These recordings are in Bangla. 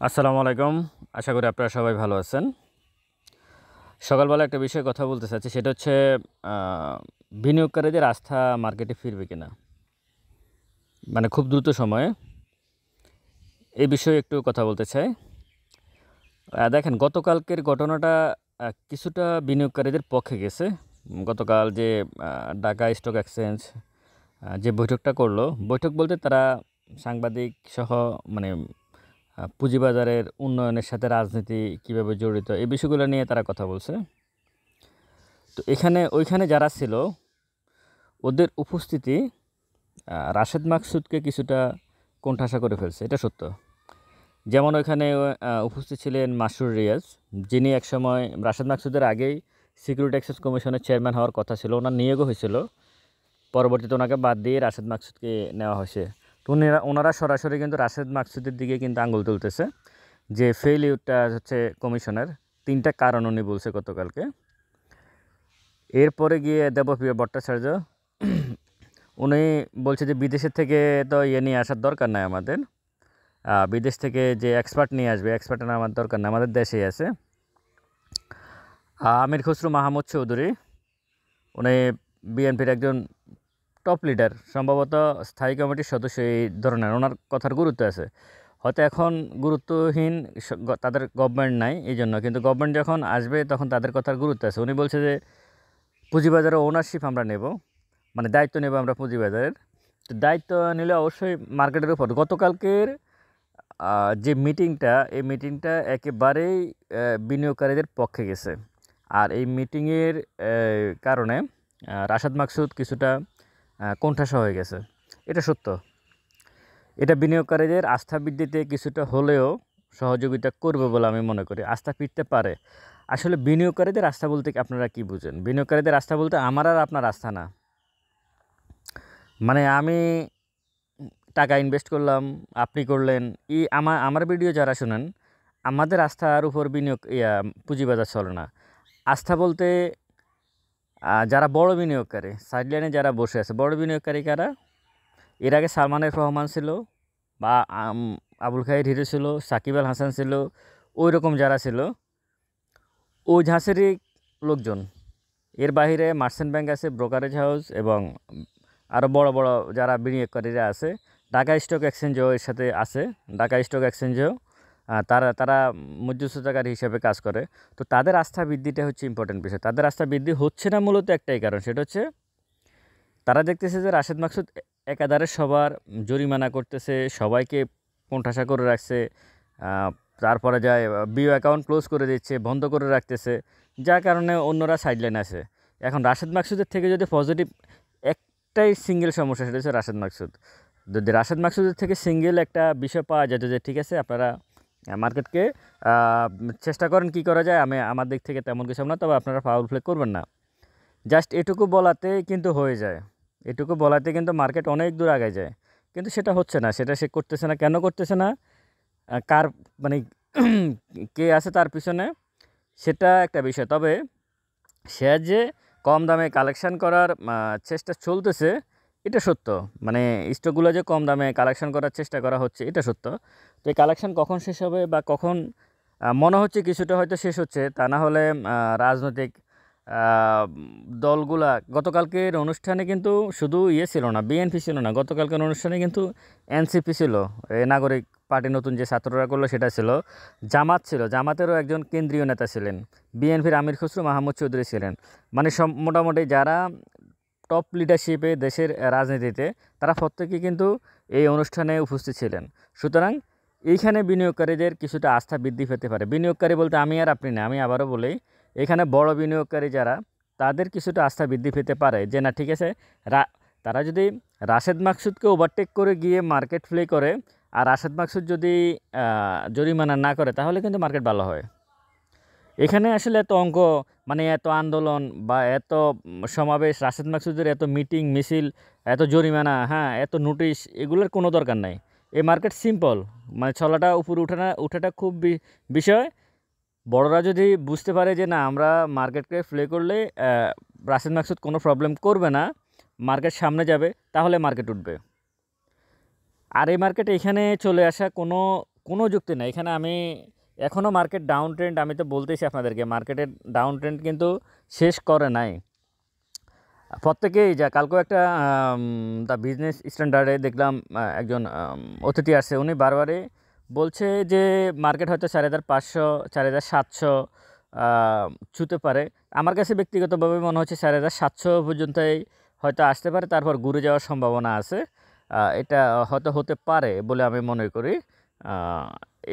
আসসালামু আলাইকুম। আশা করি আপনারা সবাই ভালো আছেন। সকালবেলা একটা বিষয়ে কথা বলতে চাচ্ছি, সেটা হচ্ছে আ বিনিয়োগকারীদের আস্থা মার্কেটে ফিরবে কিনা? মানে খুব দ্রুত সময়ে এই বিষয়ে একটু কথা বলতে চাই। দেখেন, গতকালকের ঘটনাটা কিছুটা বিনিয়োগকারীদের পক্ষে গেছে। গতকাল যে আ ঢাকা স্টক এক্সচেঞ্জ যে বৈঠকটা করলো, বৈঠক বলতে তারা সাংবাদিক সহ মানে পুঁজিবাজারের উন্নয়নের সাথে রাজনীতি কীভাবে জড়িত, এই বিষয়গুলো নিয়ে তারা কথা বলছে। তো ওইখানে যারা ছিল, ওদের উপস্থিতি রাশেদ মাকসুদকে কিছুটা কোণঠাসা করে ফেলছে, এটা সত্য। যেমন ওইখানে উপস্থিত ছিলেন মাসরুর রিয়াজ, যিনি একসময় রাশেদ মাকসুদের আগেই সিকিউরিটি এক্সচেঞ্জ কমিশনের চেয়ারম্যান হওয়ার কথা ছিল, ওনার নিয়োগও হয়েছিল। পরবর্তীতে ওনাকে বাদ দিয়ে রাশেদ মাকসুদকে নেওয়া হয়েছে। তো ওনারা সরাসরি কিন্তু রাশেদ মাকসুদের দিকে কিন্তু আঙুল তুলতেছে যে ফেইলিউরটা হচ্ছে কমিশনের। 3টা কারণ উনি বলছে গতকালকে। এরপরে গিয়ে দেবপ্রিয় ভট্টাচার্য উনি বলছে যে বিদেশের থেকে তো নিয়ে আসার দরকার নাই আমাদের। বিদেশ থেকে যে এক্সপার্ট নিয়ে আসবে, এক্সপার্ট আনার আমার দরকার নাই, আমাদের দেশেই আছে। আমির খসরু মাহমুদ চৌধুরী, উনি বিএনপির একজন টপ লিডার, সম্ভবত স্থায়ী কমিটির সদস্য এই ধরনের। ওনার কথার গুরুত্ব আছে। হয়তো এখন গুরুত্বহীন তাদের গভর্নমেন্ট নাই এই জন্য, কিন্তু গভর্নমেন্ট যখন আসবে তখন তাদের কথার গুরুত্ব আছে। উনি বলছে যে পুঁজিবাজারের ওনারশিপ আমরা নেব, মানে দায়িত্ব নেব আমরা পুঁজিবাজারের। তো দায়িত্ব নিলে অবশ্যই মার্কেটের উপর। গতকালকের যে মিটিংটা, এই মিটিংটা একেবারেই বিনিয়োগকারীদের পক্ষে গেছে। আর এই মিটিংয়ের কারণে রাশেদ মাকসুদ কিছুটা কোণঠাসা হয়ে গেছে, এটা সত্য। এটা বিনিয়োগকারীদের আস্থা বৃদ্ধিতে কিছুটা হলেও সহযোগিতা করবে বলে আমি মনে করি। আস্থা ফিরতে পারে। আসলে বিনিয়োগকারীদের আস্থা বলতে আপনারা কি বুঝেন? বিনিয়োগকারীদের আস্থা বলতে আমার আর আপনার আস্থা না। মানে আমি টাকা ইনভেস্ট করলাম, আপনি করলেন, আমার ভিডিও যারা শোনেন, আমাদের আস্থার উপর পুঁজিবাজার চলে না। আস্থা বলতে যারা বড় বিনিয়োগকারী, সাইডলাইনে যারা বসে আছে, বড় বিনিয়োগকারী কারা? এর আগে সালমান এফ রহমান ছিল, বা আবুল খায়ের হিরো ছিল, সাকিব আল হাসান ছিল, ওই রকম যারা ছিল, ওই ঝাঁসেরই লোকজন। এর বাইরে মার্চেন্ট ব্যাংক আছে, ব্রোকারেজ হাউস এবং আরও বড় বড় যারা বিনিয়োগকারীরা আছে। ঢাকা স্টক এক্সচেঞ্জও এর সাথে আছে। ঢাকা স্টক এক্সচেঞ্জেও তারা মধ্যস্থতাকারী হিসেবে কাজ করে। তো তাদের আস্থা বৃদ্ধিটা হচ্ছে ইম্পর্টেন্ট বিষয়। তাদের আস্থা বৃদ্ধি হচ্ছে না মূলত একটাই কারণ, সেটা হচ্ছে তারা দেখতেছে যে রাশেদ মাকসুদ একাধারে সবার জরিমানা করতেছে, সবাইকে কোণঠাসা করে রাখছে। তারপরে যায় বিও অ্যাকাউন্ট ক্লোজ করে দিচ্ছে, বন্ধ করে রাখতেছে, যার কারণে অন্যরা সাইডলাইন আছে। এখন রাশেদ মাকসুদের থেকে যদি পজিটিভ একটাই সিঙ্গেল সমস্যা, সেটা হচ্ছে রাশেদ মাকসুদ। যদি রাশেদ মাকসুদের থেকে সিঙ্গেল একটা বিষয় পাওয়া যেত যে ঠিক আছে, আপনারা মার্কেটকে চেষ্টা করেন কী করা যায়, আমার দিক থেকে তেমন কিছু না, তবে আপনারা ফাউল প্লে করবেন না, জাস্ট এটুকু বলাতে কিন্তু হয়ে যায়। এটুকু বলাতে কিন্তু মার্কেট অনেক দূর আগে যায়। কিন্তু সেটা হচ্ছে না, সেটা সে করতেছে না। কেন করতেছে না? কার মানে কে আছে তার পিছনে, সেটা একটা বিষয়। তবে সে যে কম দামে কালেকশন করার চেষ্টা চলতেছে, এটা সত্য। মানে স্টকগুলো যে কম দামে কালেকশন করার চেষ্টা করা হচ্ছে, এটা সত্য। তো এই কালেকশন কখন শেষ হবে বা কখন মনে হচ্ছে কিছুটা হয়তো শেষ হচ্ছে, তা না হলে রাজনৈতিক দলগুলা গতকালকের অনুষ্ঠানে কিন্তু শুধু ছিল না, বিএনপি ছিল না, গতকালকের অনুষ্ঠানে কিন্তু এনসিপি ছিল, নাগরিক পার্টি নতুন যে ছাত্ররা করলো সেটা ছিল, জামাত ছিল, জামাতেরও একজন কেন্দ্রীয় নেতা ছিলেন, বিএনপির আমির খসরু মাহমুদ চৌধুরী ছিলেন। মানে মোটামুটি যারা টপ লিডারশিপে দেশের রাজনীতিতে, তারা প্রত্যেকেই কিন্তু এই অনুষ্ঠানে উপস্থিত ছিলেন। সুতরাং এইখানে বিনিয়োগকারীদের কিছুটা আস্থা বৃদ্ধি পেতে পারে। বিনিয়োগকারী বলতে আমি আর আপনি না, আমি আবারও বলি, এখানে বড় বিনিয়োগকারী যারা, তাদের কিছুটা আস্থা বৃদ্ধি পেতে পারে যে না ঠিক আছে, তারা যদি রাশেদ মাকসুদকে ওভারটেক করে গিয়ে মার্কেট প্লে করে, আর রাশেদ মাকসুদ যদি জরিমানা না করে, তাহলে কিন্তু মার্কেট ভালো হয়। এখানে আসলে এত অঙ্ক, মানে এত আন্দোলন বা এত সমাবেশ, রাশেদ মাকসুদের এত মিটিং মিছিল, এত জরিমানা, হ্যাঁ এত নোটিশ, এগুলোর কোনো দরকার নাই। এই মার্কেট সিম্পল, মানে ছলাটা উপরে উঠাটা খুব বিষয়। বড়রা যদি বুঝতে পারে যে না, আমরা মার্কেটকে প্লে করলে রাশেদ মাকসুদ কোনো প্রবলেম করবে না, মার্কেট সামনে যাবে, তাহলে মার্কেট উঠবে। আর এই মার্কেটে এখানে চলে আসা কোনো কোনো যুক্তি নাই এখানে। আমি এখনও মার্কেট ডাউন ট্রেন্ড, আমি তো বলতেছি আপনাদেরকে মার্কেটের ডাউন ট্রেন্ড কিন্তু শেষ করে নাই। প্রত্যেকেই যা কালকেও একটা দ্য বিজনেস স্ট্যান্ডার্ডে দেখলাম একজন অতিথি আসছে, উনি বারবারই বলছে যে মার্কেট হয়তো 4500 4700 ছুঁতে পারে। আমার কাছে ব্যক্তিগতভাবে মনে হচ্ছে 4700 পর্যন্তই হয়তো আসতে পারে, তারপর ঘুরে যাওয়ার সম্ভাবনা আছে। এটা হয়তো হতে পারে বলে আমি মনে করি।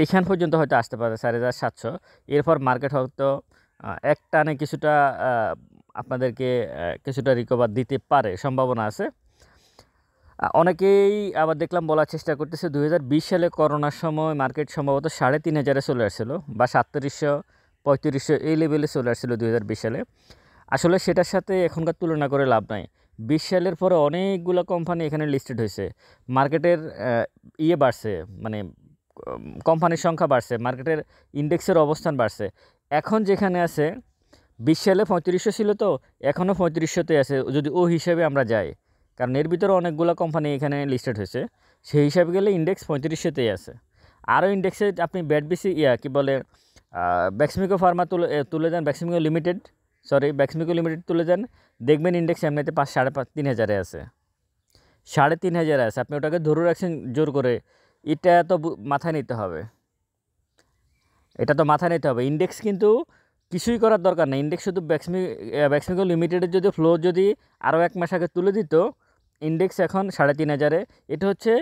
এইখান পর্যন্ত হয়তো আসতে পারে 4700, এরপর মার্কেট হয়তো এক টানে কিছুটা আপনাদেরকে কিছুটা রিকভার দিতে পারে, সম্ভাবনা আছে। অনেকেই আবার দেখলাম বলার চেষ্টা করতেছে 2020 সালে করোনার সময় মার্কেট সম্ভবত 3500-এ চলে আসছিল, বা 3700 3500 এই লেভেলে চলে আসছিল 2020 সালে। আসলে সেটার সাথে এখনকার তুলনা করে লাভ নাই। 20 সালের পরে অনেকগুলো কোম্পানি এখানে লিস্টেড হয়েছে, মার্কেটের ইয়ে বাড়ছে, মানে কোম্পানির সংখ্যা বাড়ছে, মার্কেটের ইন্ডেক্সের অবস্থান বাড়ছে। এখন যেখানে আছে 20 সালে 3500 ছিল, তো এখনও 3500-তে আছে যদি ও হিসাবে আমরা যাই, কারণ এর ভিতরে অনেকগুলো কোম্পানি এখানে লিস্টেড হয়েছে। সেই হিসাবে গেলে ইন্ডেক্স 3500-তেই আছে। আরও ইন্ডেক্সে আপনি ব্যাটবিসি কি বলে ব্যাক্সমিকো ফার্মা তুলে যান, ব্যাক্সমিকো লিমিটেড তুলে যান, দেখবেন ইন্ডেক্স এমনিতে 3,500 আছে, 3,500 আছে। আপনি ওটাকে ধরে রাখছেন জোর করে, এটা তো মাথায় নিতে হবে, ইন্ডেক্স কিন্তু কিছুই করার দরকার নেই। ইন্ডেক্স শুধু ব্যাক্সমিকো লিমিটেডের যদি ফ্লো যদি আরও 1 মাস আগে তুলে দিত, ইন্ডেক্স এখন 3,500। এটা হচ্ছে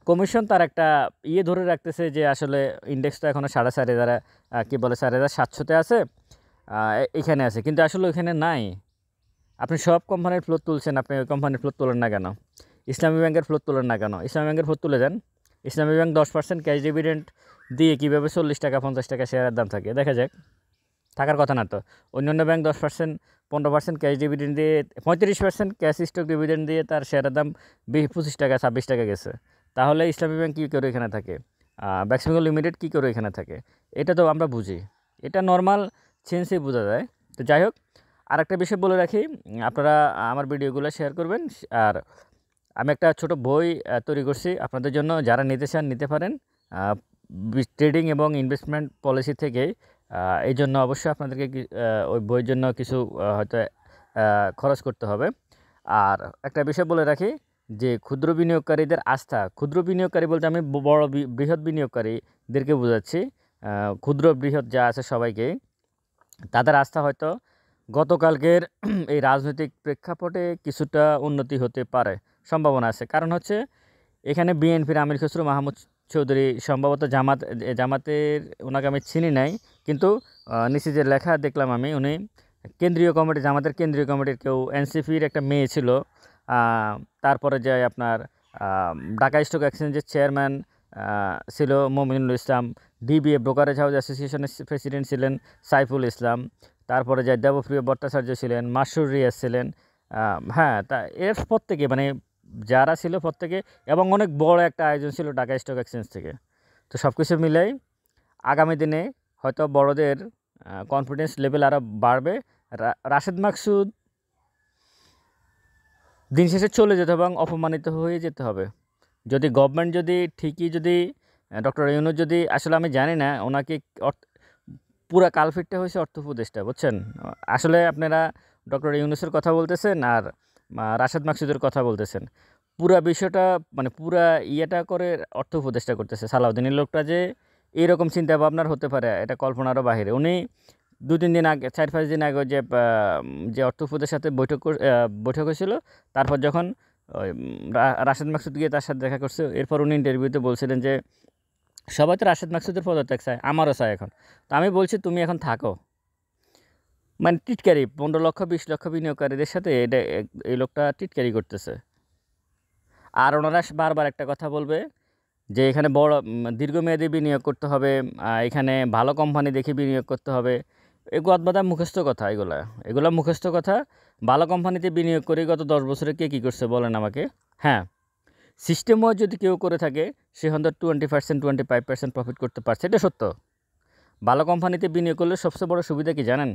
কমিশন তার একটা ইয়ে ধরে রাখতেছে যে আসলে ইন্ডেক্সটা এখনও 4,500 কি বলে 4,700-তে আছে, এখানে আছে, কিন্তু আসলে ওইখানে নাই। আপনি সব কোম্পানির ফ্লোর তুলছেন, আপনি ওই কোম্পানির ফ্লোর তোলেন না কেন? ইসলামী ব্যাংকের ফ্লোর তোলেন না কেন? ইসলামী ব্যাংকের ফ্লোর তুলে যান। ইসলামী ব্যাংক 10% ক্যাশ ডিভিডেন্ড দিয়ে কীভাবে 40 টাকা 50 টাকা শেয়ারের দাম থাকে দেখা যাক, থাকার কথা না তো। অন্যান্য ব্যাংক 10% 15% ক্যাশ ডিভিডেন্ড দিয়ে 35% ক্যাশ স্টক ডিভিডেন্ড দিয়ে তার শেয়ারের দাম 25 টাকা 26 টাকা গেছে। তাহলে ইসলামী ব্যাংক কী করে এখানে থাকে? ব্যাক্সমিকো লিমিটেড কী করে এখানে থাকে? এটা তো আমরা বুঝি, এটা নর্মাল সেন্সেই বোঝা যায়। তো যাই হোক, আরেকটা বিষয় বলে রাখি, আপনারা আমার ভিডিওগুলো শেয়ার করবেন। আর আমি একটা ছোট বই তৈরি করছি আপনাদের জন্য, যারা নিতে চান নিতে পারেন, ট্রেডিং এবং ইনভেস্টমেন্ট পলিসি থেকে। এই জন্য অবশ্যই আপনাদেরকে ওই বইয়ের জন্য কিছু হয়তো খরচ করতে হবে। আর একটা বিষয় বলে রাখি যে ক্ষুদ্র বিনিয়োগকারীদের আস্থা, ক্ষুদ্র বিনিয়োগকারী বলতে আমি বড় বৃহৎ বিনিয়োগকারীদেরকে বোঝাচ্ছি, ক্ষুদ্র বৃহৎ যা আছে সবাইকে, তাদের আস্থা হয়তো গতকালকের এই রাজনৈতিক প্রেক্ষাপটে কিছুটা উন্নতি হতে পারে, সম্ভাবনা আছে। কারণ হচ্ছে এখানে বিএনপির আমির খসরু মাহমুদ চৌধুরী সম্ভবত জামাতের, ওনাকে আমি চিনি নাই, কিন্তু নিচে যে লেখা দেখলাম আমি, উনি জামাতের কেন্দ্রীয় কমিটির কেউ, এনসিপির একটা মেয়ে ছিল। তারপরে যে আপনার ঢাকা স্টক এক্সচেঞ্জের চেয়ারম্যান ছিল মমিনুল ইসলাম, ডিবিএ ব্রোকারেজ হাউস অ্যাসোসিয়েশনের প্রেসিডেন্ট ছিলেন সাইফুল ইসলাম, তারপরে যে দেবপ্রিয় ভট্টাচার্য ছিলেন, মাসুর রিয়াজ ছিলেন। হ্যাঁ, তা এর প্রত্যেকে মানে যারা ছিল প্রত্যেকে, এবং অনেক বড় একটা আয়োজন ছিল ঢাকা স্টক এক্সচেঞ্জ থেকে। তো সব কিছু মিলাই আগামী দিনে হয়তো বড়দের কনফিডেন্স লেভেল আরও বাড়বে। রাশেদ মাকসুদ দিন শেষে চলে যেতে হবে এবং অপমানিত হয়ে যেতে হবে। যদি গভর্নমেন্ট ঠিকই ডক্টর ইউনূস আসলে আমি জানি না ওনাকে পুরা কালফিটটা হয়েছে অর্থ উপদেষ্টা, বুঝছেন? আসলে আপনারা ডক্টর ইউনূসের কথা বলতেছেন আর রাশেদ মাকসুদের কথা বলতেছেন, পুরা বিষয়টা মানে পুরা ইয়েটা করে অর্থ উপদেষ্টা করতেছে। সালাউদ্দিনের লোকটা যে এইরকম চিন্তা ভাবনার হতে পারে, এটা কল্পনারও বাহিরে। উনি 2-3 দিন আগে, 4-5 দিন আগে যে অর্থ উপদেষ্টার সাথে বৈঠক হয়েছিল, তারপর যখন ওই রাশেদ মাকসুদ গিয়ে তার সাথে দেখা করছে, এরপর উনি ইন্টারভিউতে বলছিলেন যে সবাই তো রাশেদ মাকসুদের পদত্যাগ চায়, আমারও চায় এখন। তো আমি বলছি তুমি এখন থাকো, মানে টিটকারি 15 লক্ষ 20 লক্ষ বিনিয়োগকারীদের সাথে এই লোকটা টিটকারি করতেছে। আর ওনারা বারবার একটা কথা বলবে যে এখানে বড় দীর্ঘমেয়াদী বিনিয়োগ করতে হবে, এখানে ভালো কোম্পানি দেখে বিনিয়োগ করতে হবে। এগুলো মুখস্থ কথা, এগুলো মুখস্থ কথা। ভালো কোম্পানিতে বিনিয়োগ করে গত 10 বছরে কে কী করছে বলেন আমাকে? হ্যাঁ, সিস্টেম ওয়াইজ যদি কেউ করে থাকে সে হয়তো 20% 25% প্রফিট করতে পারছে, এটা সত্য। ভালো কোম্পানিতে বিনিয়োগ করলে সবচেয়ে বড় সুবিধা কি জানেন?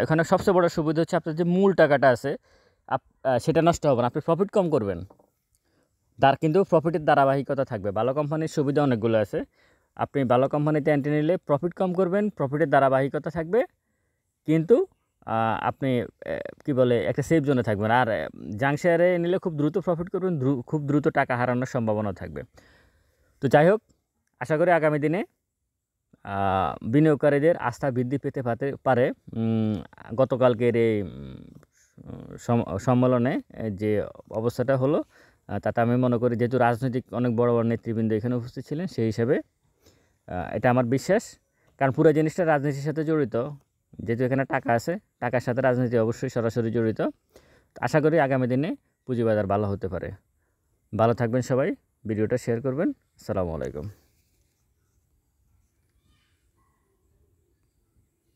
এখানে সবচেয়ে বড় সুবিধা হচ্ছে আপনার যে মূল টাকাটা আছে সেটা নষ্ট হবে না, আপনি প্রফিট কম করবেন, কিন্তু প্রফিটের ধারাবাহিকতা থাকবে। ভালো কোম্পানির সুবিধা অনেকগুলো আছে। আপনি ভালো কোম্পানিতে এন্ট্রি নিলে প্রফিট কম করবেন, প্রফিটের ধারাবাহিকতা থাকবে, কিন্তু আপনি কি বলে একটা সেফ জোনে থাকবেন। আর জাঙ্ক শেয়ারে নিলে খুব দ্রুত প্রফিট করবেন, খুব দ্রুত টাকা হারানোর সম্ভাবনা থাকবে। তো যাই হোক, আশা করি আগামী দিনে বিনিয়োগকারীদের আস্থা বৃদ্ধি পেতে পারে। গতকালকের এই সম্মেলনে যে অবস্থাটা হলো, তাতে আমি মনে করি যেহেতু রাজনৈতিক অনেক বড় বড় নেতৃবৃন্দ এখানে উপস্থিত ছিলেন, সেই হিসাবে এটা আমার বিশ্বাস। কারণ পুরো জিনিসটা রাজনীতির সাথে জড়িত, যেহেতু এখানে টাকা আছে, টাকার সাথে রাজনীতি অবশ্যই সরাসরি জড়িত। আশা করি আগামী দিনে পুঁজিবাজার ভালো হতে পারে। ভালো থাকবেন সবাই, ভিডিওটা শেয়ার করবেন। আসসালামু আলাইকুম।